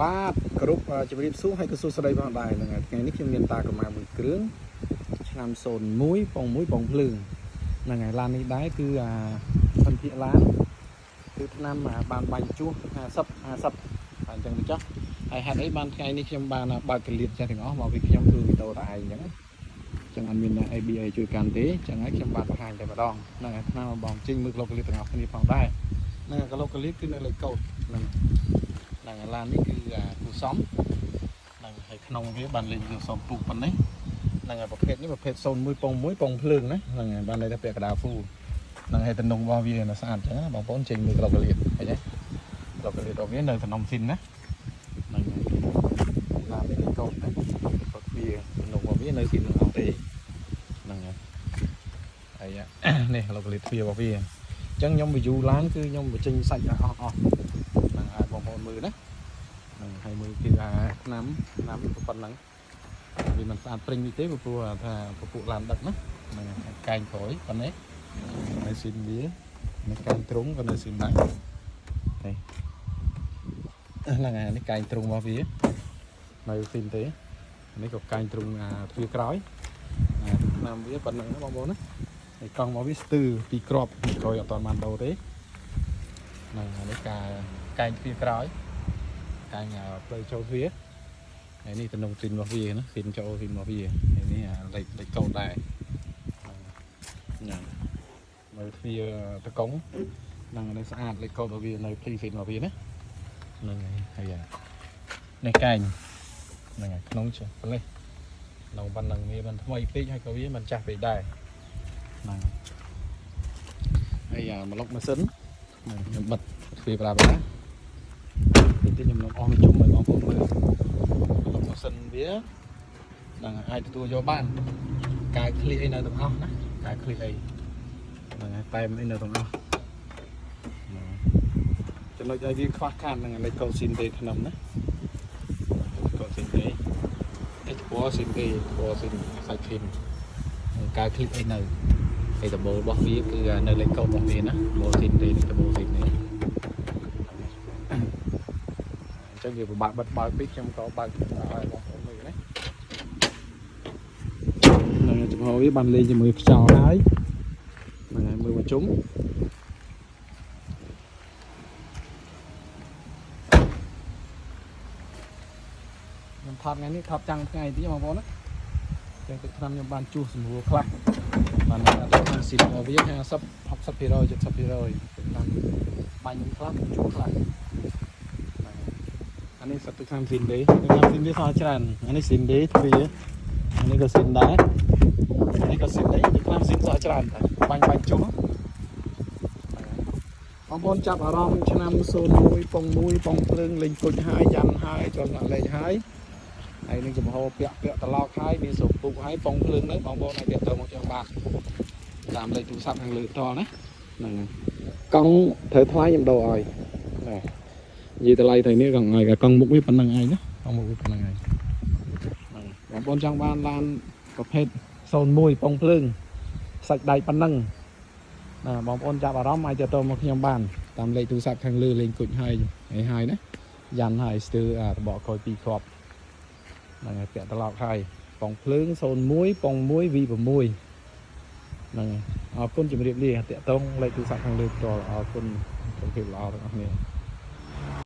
បាទគ្រប់ជម្រាបសួរហើយក៏សួស្តីផងដែរហ្នឹងហើយថ្ងៃនេះខ្ញុំមានតាកម្មាមួយគ្រឿងឆ្នាំ01ប៉ុង1ប៉ុងភ្លើងហ្នឹងហើយឡាននេះដែរគឺphânភាគឡានគឺឆ្នាំបានបាញ់ជួស50អញ្ចឹងទៅចុះហើយហេតុអីបានថ្ងៃនេះខ្ញុំបានបើកកលៀតចេះទាំងអស់មកពីខ្ញុំធ្វើវីដេអូតែឯងអញ្ចឹងអញ្ចឹងអត់មាន ABA ជួយកាន់ទេអញ្ចឹងហើយខ្ញុំបានបង្ហាញតែម្ដងហ្នឹងហើយឆ្នាំបងចេញមើលក្លុកកលៀតទាំងអស់គ្នាផងដែរហ្នឹងហើយក្លុកកលៀតគឺនៅលើកោតហ្នឹងហើយឡាននេះគឺគូសំហ្នឹងហើយក្នុងវាបានលេខគូសំពុកប៉ុណ្ណេះហ្នឹងហើយប្រភេទនេះប្រភេទ01ប៉ុង1ប៉ុងភ្លើងណាហ្នឹងហើយបានន័យថាពាក់កណ្ដាលហ្វូហ្នឹងហើយតំណងរបស់វានៅស្អាតអញ្ចឹងណាបងប្អូនចេញមើលក្លុកកលៀតឃើញទេក្លុកកលៀតរបស់វានៅតំណស៊ីនណាហ្នឹងហើយឡាននេះកោតណាគាត់វាតំណងរបស់វានៅស៊ីននឹងអត់ទេហ្នឹងហើយនេះក្លុកកលៀតទ្វាររបស់វាអញ្ចឹងខ្ញុំ review ឡានគឺខ្ញុំបញ្ចេញសាច់អស់ហ្នឹងហើយបងប្អូនមើលណាហ្នឹងហើយមើលគឺឆ្នាំប៉ុណ្ណឹងវាមិនស្អាតព្រិញនេះទេព្រោះថាពពួកឡានដឹកណាហ្នឹងហើយកែងក្រោយប៉ុណ្ណេះនៅស៊ីនវានៅកែងទ្រុងក៏នៅស៊ីនដែរនេះហ្នឹងហើយនេះកែងទ្រុងរបស់វានៅស៊ីនទេនេះក៏កែងទ្រុងទ្វារក្រោយឆ្នាំវាប៉ុណ្ណឹងណាបងប្អូនណាហើយកង់របស់វាស្ទើរពីក្របក្រោយអត់ទាន់បានដូរទេហ្នឹងហើយនេះការកែងទ្វារក្រោយកែងផ្លូវចូលទ្វារហើយនេះតំណងស៊ីនរបស់វាណាស៊ីនចូលស៊ីនរបស់វាហើយនេះលេខកោតដែរហ្នឹងមើលទ្វារតកុងហ្នឹងនៅស្អាតលេខកោតរបស់វានៅភ្លីស៊ីនរបស់វាណាហ្នឹងហើយនេះកែងហ្នឹងហើយក្នុងចុះផ្លេសនៅប៉ុណ្ណឹងវាមិនថ្មីពេកហើយក៏វាមិនចាស់ពេកដែរហ្នឹងហើយមកលុកម៉ាស៊ីនខ្ញុំបិទទ្វារប្រាតិចខ្ញុំនឹងអស់មកជុំឲ្យបងប្អូនមើលលុកម៉ាស៊ីនវាហ្នឹងអាចទទួលយកបានកាយឃ្លីអីនៅទាំងអស់ណាកាយឃ្លីអីហ្នឹងហើយតែអីនៅទាំងអស់ចំណុចឲ្យវាខ្វះខាតហ្នឹងលេខកូស៊ីនទេថ្នាំណាកូស៊ីនទេអេតបស៊ីនទេបស៊ីនសាច់ឃីមកាយឃ្លីអីនៅឯដបូលរបស់វាគឺនៅលេខកូដរបស់វាណាបូស៊ីនទេដបូលស៊ីននេះអញ្ចឹងវាពិបាកបិទបើកពេកខ្ញុំក៏បើកឲ្យបងប្អូនមើលណានឹងចំហវាបានលេងជាមួយខ្យល់ហើយហ្នឹងហើយមើលមកជុំខ្ញុំថតថ្ងៃនេះថតចាំងថ្ងៃទីបងប្អូនណាចឹងទឹកថ្នាំខ្ញុំបានជួសសម្រួលខ្លះបានដល់ស៊ីនរបស់វា50 60% 70%ទឹកថ្នាំបាញ់ខ្លះជួសខ្លះអានេះទឹកថ្នាំស៊ីនទេទឹកថ្នាំស៊ីនវាសល់ច្រើនអានេះស៊ីនទេទ្វាអានេះក៏ស៊ីនដែរអានេះក៏ស៊ីនដែរទឹកថ្នាំស៊ីនសល់ច្រើនតែបាញ់ជួសបងប្អូនចាប់អារម្មណ៍ឆ្នាំ01ប៉ុង1ប៉ុងភ្លើងលេងគុជហើយយ៉ាន់ហើយចូលដាក់លេងហើយហើយនឹងចំហពាក់ត្រឡោកហើយមានសូពុកហើយប៉ុងភ្លើងនៅបងប្អូនឲ្យទៀតទៅមកចង់បាទតាមលេខទូរស័ព្ទខាងលើតណាហ្នឹងកង់ត្រូវថ្លៃខ្ញុំដូរឲ្យណានិយាយតម្លៃទៅនេះកង់ឲ្យកង់មុខវាប៉ុណ្្នឹងឯងណាកង់មុខវាប៉ុណ្្នឹងឯងបងប្អូនចង់បានឡានប្រភេទ01ប៉ុងភ្លើងសាច់ដៃប៉ុណ្្នឹងណាបងប្អូនចាប់អារម្មណ៍អាចទៅមកខ្ញុំបានតាមលេខទូរស័ព្ទខាងលើលេងគុជហើយណាយ៉ាន់ហើយស្ទើររបកក្រោយ2គ្រាប់ហ្នឹងហើយពាក់ត្រឡោកហើយប៉ុងភ្លើង01ប៉ុង1 V6 ហ្នឹងហើយអរគុណជម្រាបលាតាក់ទងលេខទូរស័ព្ទខាងលើផ្ទាល់អរគុណជំរាបល្អទាំងអស់គ្នា